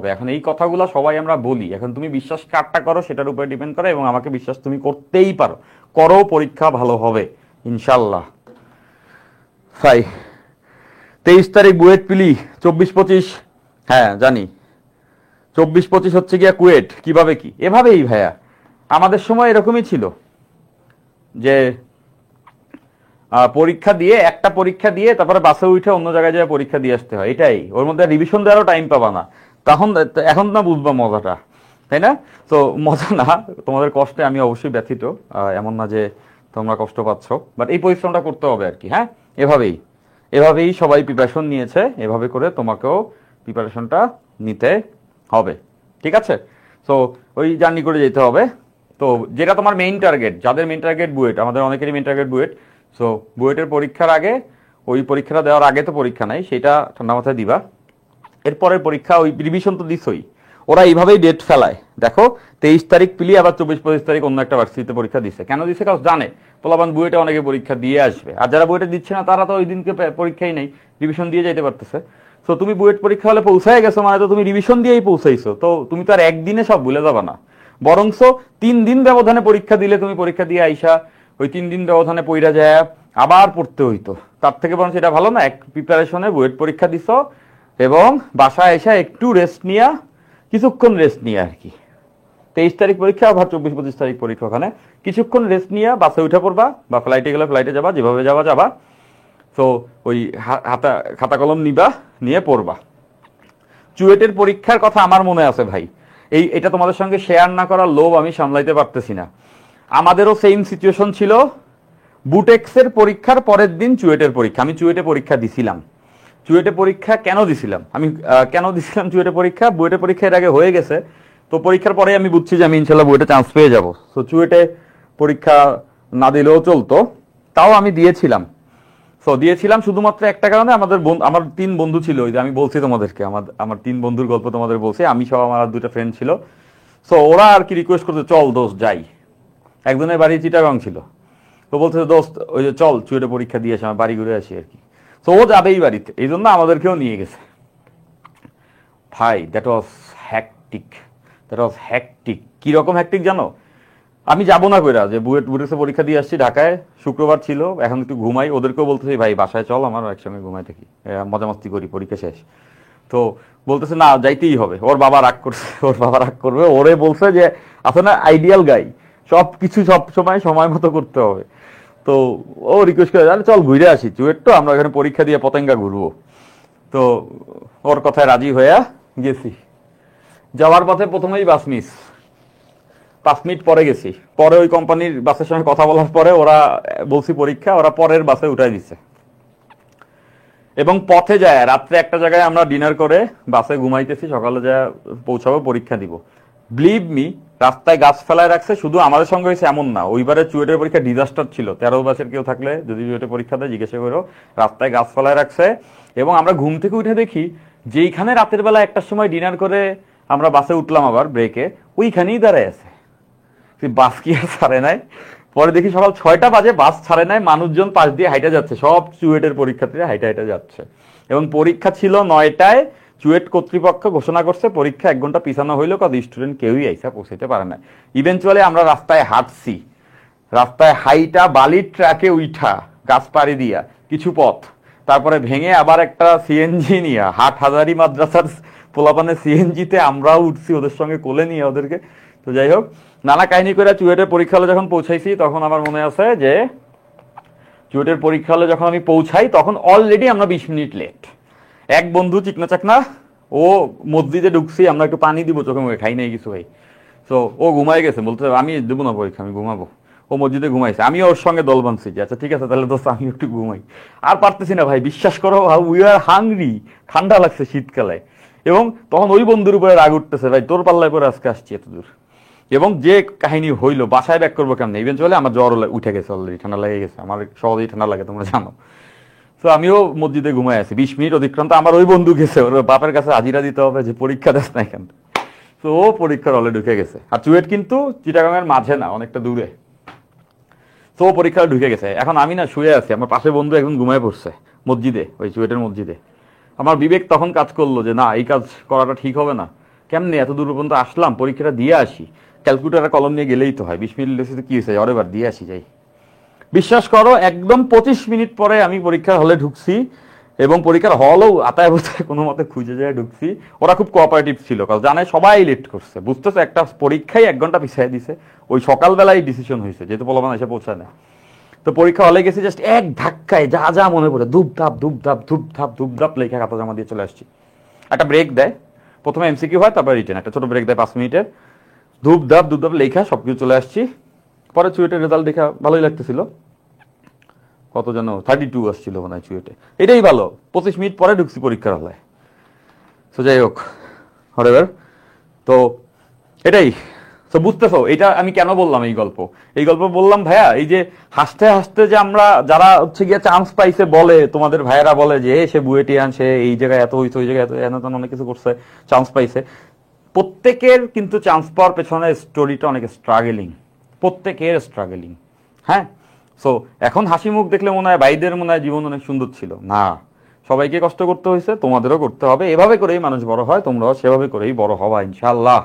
হবে। এখন এই কথাগুলো সবাই আমরা বলি, এখন তুমি বিশ্বাস কারটা করো সেটার উপরে ডিপেন্ড করে, এবং আমাকে বিশ্বাস তুমি করতেই পারো, করো, পরীক্ষা ভালো হবে ইনশাল্লাহ। ভাই 23 তারিখ বুয়েট পিলি, 24-25, হ্যাঁ জানি 24-25 হচ্ছে গিয়া কুয়েট। কিভাবে কি? এভাবেই ভাইয়া, আমাদের সময় এরকমই ছিল যে পরীক্ষা দিয়ে, একটা পরীক্ষা দিয়ে তারপরে বাসে উঠে অন্য জায়গায় যায় পরীক্ষা দিয়ে আসতে হয়, এটাই। ওর মধ্যে রিভিশন দেওয়ারও টাইম পাবা না তখন। এখন না বুঝবা মজাটা, তাই না? তো মজা না, তোমাদের কষ্টে আমি অবশ্যই ব্যথিত, এমন না যে তোমরা কষ্ট পাচ্ছ, বাট এই পরিশ্রমটা করতে হবে আর কি। হ্যাঁ, এভাবেই এভাবেই সবাই প্রিপারেশন নিয়েছে, এভাবে করে তোমাকেও প্রিপারেশনটা নিতে হবে, ঠিক আছে? সো ওই জার্নি করে যেতে হবে। তো যেটা তোমার মেইন টার্গেট, যাদের মেইন টার্গেট বুয়েট, আমাদের অনেকেরই মেইন টার্গেট বুয়েট। সো বুয়েটের পরীক্ষার আগে, ওই পরীক্ষাটা দেওয়ার আগে তো পরীক্ষা নাই, সেটা ঠান্ডা মাথায় দিবা। এরপরের পরীক্ষা, ওই রিভিশন তো দিছই। ওরা এইভাবেই ডেট ফেলায়, দেখো 23 তারিখ পিলি, আবার 24-25 তারিখ অন্য একটা ভার্সিটিতে পরীক্ষা দিচ্ছে। কেন দিচ্ছে? কারণ জানে পোলাপান বুয়েটে অনেকে পরীক্ষা দিয়ে আসবে, আর যারা বুয়েটে দিচ্ছে না তারা তো ওই দিনকে পরীক্ষাই নেই, রিভিশন দিয়ে যেতে পারতেছে। সো তুমি বুয়েট পরীক্ষা হলে পৌঁছায় গেছো, মানে তো তুমি রিভিশন দিয়েই পৌঁছাইছো, তো তুমি তো আর একদিনে সব ভুলে যাবা না। বরংস 3 দিন ব্যবধানে পরীক্ষা দিলে, তুমি পরীক্ষা দিয়ে আইসা ওই 3 দিন ব্যবধানে পইরা যায় আবার পড়তে হইতো, তার থেকে বরং সেটা ভালো না? এক প্রিপারেশনে বুয়েট পরীক্ষা দিছো এবং বাসায় এসে একটু রেস্ট নিয়া, কিছুক্ষণ রেস্ট নিয়ে আর কি। 23 তারিখ পরীক্ষা, আবার 24-25 তারিখ পরীক্ষা, ওখানে কিছুক্ষণ রেস্ট নিয়ে বাসে উঠে পড়বা, বা ফ্লাইটে গেলে ফ্লাইটে যাবা, যেভাবে যাবা। তো ওই খাতা কলম নিবা, নিয়ে পড়বা। চুয়েটের পরীক্ষার কথা আমার মনে আছে ভাই, এটা তোমাদের সঙ্গে শেয়ার না করার লোভ আমি সামলাইতে পারতেছি না। আমাদেরও সেম সিচুয়েশন ছিল। বুটেক্সের পরীক্ষার পরের দিন চুয়েটের পরীক্ষা, আমি চুয়েটে পরীক্ষা দিছিলাম। চুয়েটে পরীক্ষা কেন দিছিলাম চুয়েটে পরীক্ষা, বুয়েটের পরীক্ষা এর আগে হয়ে গেছে, তো পরীক্ষার পরে আমি বুঝছি যে আমি ইনশাল্লাহ বুয়েটে চান্স পেয়ে যাব। তো চুয়েটে পরীক্ষা না দিলেও চলতো, তাও আমি দিয়েছিলাম। সো দিয়েছিলাম শুধুমাত্র একটা কারণে, আমার 3 বন্ধু ছিল, ওই যে আমি বলছি তোমাদেরকে, আমার 3 বন্ধুর গল্প তোমাদের বলছি, আমি সহ আমার 2টা ফ্রেন্ড ছিল। সো ওরা আর কি রিকোয়েস্ট করতে, চল দোস্ত যাই। একজনের বাড়ি চিটাগাং ছিল, তো বলছে দোস্ত ওই যে চল চুয়েটে পরীক্ষা দিয়ে আসি, আমার বাড়ি ঘুরে আসি আর কি। তো ও যাবেই বাড়িতে, এই জন্য আমাদেরকেও নিয়ে গেছে। ভাই দ্যাট ওয়াজ হ্যাকটিক। কিরকম হ্যাকটিক জানো? আমি যাবো না কইরা, যে বুয়েটে পরীক্ষা দিয়ে আসছি ঢাকায়, শুক্রবার ছিল, এখন একটু ঘুমাই। ওদেরকেও বলতেছি ভাই বাসায় চল, আমার একসঙ্গে ঘুমাই থাকি, মজা মাস্তি করি, পরীক্ষা শেষ। তো বলতেছে না যাইতেই হবে, ওর বাবা রাগ করবে। ওরে বলছে যে আসলে না আইডিয়াল গাই, সব কিছু সব সময় মতো করতে হবে। তো ও রিকোয়েস্ট করে, চল ঘুরে আসি চুয়েট, তো আমরা এখানে পরীক্ষা দিয়ে পতেঙ্গা ঘুরবো। তো ওর কথায় রাজি হইয়া গেছি। যাওয়ার পথে প্রথমেই বাস মিস, 5 মিনিট পরে গেছি। পরে ওই কোম্পানির বাসের সঙ্গে কথা বলার পরে ওরা বলছি পরীক্ষা, ওরা পরের বাসে উঠাই দিচ্ছে। এবং পথে যায় রাত্রে একটা জায়গায় আমরা ডিনার করে বাসে ঘুমাইতেছি, সকালে যা পৌঁছাবো, পরীক্ষা দিব। বিলিভ মি, রাস্তায় গাছ ফেলায় রাখছে। শুধু আমাদের সঙ্গে হয়েছে এমন না, ওইবারে চুয়েটের পরীক্ষা ডিজাস্টার ছিল। 13 বাসের কেউ থাকলে যদি চুয়েটে পরীক্ষা দেয় জিজ্ঞাসা করো, রাস্তায় গাছ ফেলায় রাখছে। এবং আমরা ঘুম থেকে উঠে দেখি যেইখানে রাতের বেলা 1টার সময় ডিনার করে আমরা বাসে উঠলাম আবার ব্রেকে, ওইখানেই দাঁড়ায় আছে। বাস কি আর ছাড়ে নাই? পরে দেখি সকাল 6টা বাজে, বাস ছাড়ে নাই, মানুষজন পাশ দিয়ে হাইটা যাচ্ছে, সব চুয়েটের পরীক্ষার্থীরা হাইটা যাচ্ছে। এবং পরীক্ষা ছিল 9টায়। চুয়েট কর্তৃপক্ষ ঘোষণা করছে পরীক্ষা 1 ঘন্টা পিছানো হইলো, কারণ স্টুডেন্ট কেউই আইসা পৌঁছাইতে পারে না। ইভেনচুয়ালি আমরা রাস্তায় হাঁটছি, রাস্তায় হাইটা বালির ট্রাকে উঠা, গাছ পাড়ি দিয়া কিছু পথ, তারপরে ভেঙে আবার একটা সিএনজি নিয়ে, হাটহাজারি মাদ্রাসার পোলাপানের সিএনজিতে আমরাও উঠছি ওদের সঙ্গে কোলে নিয়ে ওদেরকে। তো যাই হোক, নানা কাহিনী করে চুয়েটের পরীক্ষা হলে যখন পৌঁছাইছি, তখন আমার মনে আছে যে চুয়েটের পরীক্ষা হলে যখন আমি পৌঁছাই, তখন অলরেডি আমরা 20 মিনিট লেট। এক বন্ধু চিকনা চাকনা, ও মসজিদে ঢুকছি, আমরা একটু পানি দিব চোখে মুখে, খাই নাই কিছু ভাই। তো ও ঘুমাই গেছে, বলতে আমি দেবো না পরীক্ষা, আমি ঘুমাবো। ও মসজিদে ঘুমাইছে, আমি ওর সঙ্গে দল বানছি যে আচ্ছা ঠিক আছে তাহলে দোস্ত আমি একটু ঘুমাই। আর পারতেছি না ভাই, বিশ্বাস করো, উই আর হাংরি, ঠান্ডা লাগছে শীতকালে। এবং তখন ওই বন্ধুর উপরে রাগ উঠতেছে, ভাই তোর পাল্লায় পরে আজকে আসছি এত দূর। এবং যে কাহিনী হইলো, বাসায় ব্যাক করবো কেমন, ইভেন্চুয়ালি আমার জ্বর উঠে গেছে, অলরেডি ঠান্ডা লেগে গেছে, আমার সহজেই ঠান্ডা লাগে তোমরা জানো। তো আমিও মসজিদে ঘুমাই আছি। 20 মিনিট অতিক্রান্ত, আমার ওই বন্ধু গেছে, ওর বাপের কাছে হাজিরা দিতে হবে যে পরীক্ষা দেশ না এখান। তো ও পরীক্ষার হলে ঢুকে গেছে। আর চুয়েট কিন্তু চিটাগাংয়ের মাঝে না, অনেকটা দূরে। তো ও পরীক্ষা ঢুকে গেছে। এখন আমি না শুয়ে আছি, আমার পাশে বন্ধু একদম ঘুমায় পড়ছে মসজিদে, ওই চুয়েটের মসজিদে। আমার বিবেক তখন কাজ করলো যে না, এই কাজ করাটা ঠিক হবে না। কেমনে এত দূর পর্যন্ত আসলাম, পরীক্ষাটা দিয়ে আসি, ক্যালকুলেটার কলম নিয়ে গেলেই তো হয়, 20 মিনিট লেগেছে কি হয়েছে, অরেবার দিয়ে আসি যাই। বিশ্বাস করো একদম 25 মিনিট পরে আমি পরীক্ষার হলে ঢুকছি, এবং পরীক্ষার হলেও আতায় বতায় কোনো মতে খুঁজে যায় ঢুকছি। ওরা খুব কোঅপারেটিভ ছিল, কারণ জানে সবাই লেট করছে, বুঝতেছে একটা পরীক্ষায় 1 ঘন্টা পিছিয়ে দিছে, ওই সকালবেলায় ডিসিশন হয়েছে যেহেতু পোলাপান এসে পৌঁছায় না। তো পরীক্ষা হলে গেছি, জাস্ট এক ধাক্কায় যা যা মনে পড়ে ধূপধাপ ধূপধাপ ধূপধাপ ধূপধাপ লেখা খাতা জমা দিয়ে চলে আসছি। একটা ব্রেক দেয়, প্রথমে এমসিকিউ হয়, তারপর রিটেন, একটা ছোট ব্রেক দেয় 5 মিনিটের, ধূপধাপ ধূপধাপ লেখা সবকিছু চলে আসছি। পরে চুয়েটের রেজাল্ট দেখা ভালোই লাগতেছিল, কত যেন 32 আসছিল মনে হয় চুয়েটে, এটাই ভালো। 25 মিনিট পরে ঢুকছি পরীক্ষার হলে। তো যাই হোক, হরেবার তো এটাই। তো বুঝতেছো এটা আমি কেন বললাম এই গল্প বললাম ভাইয়া, এই যে হাসতে হাসতে যে আমরা যারা হচ্ছে গিয়ে চান্স পাইছে বলে, তোমাদের ভাইয়েরা বলে যে সে বুয়েটিয়ান, সে এই জায়গায় এত হইছে, ওই জায়গায় এত এত অনেক কিছু করছে, চান্স পাইছে। প্রত্যেকের কিন্তু চান্স পাওয়ার পেছনে স্টোরিটা অনেক স্ট্রাগলিং, প্রত্যেকের স্ট্রাগলিং। হ্যাঁ, সো এখন হাসি মুখ দেখলে মনে হয় ভাইদের মনে হয় জীবন অনেক সুন্দর ছিল, না, সবাইকে কষ্ট করতে হয়েছে, তোমাদেরও করতে হবে। এভাবে করেই মানুষ বড় হয়, তোমরাও সেভাবে করেই বড় হবা ইনশাআল্লাহ।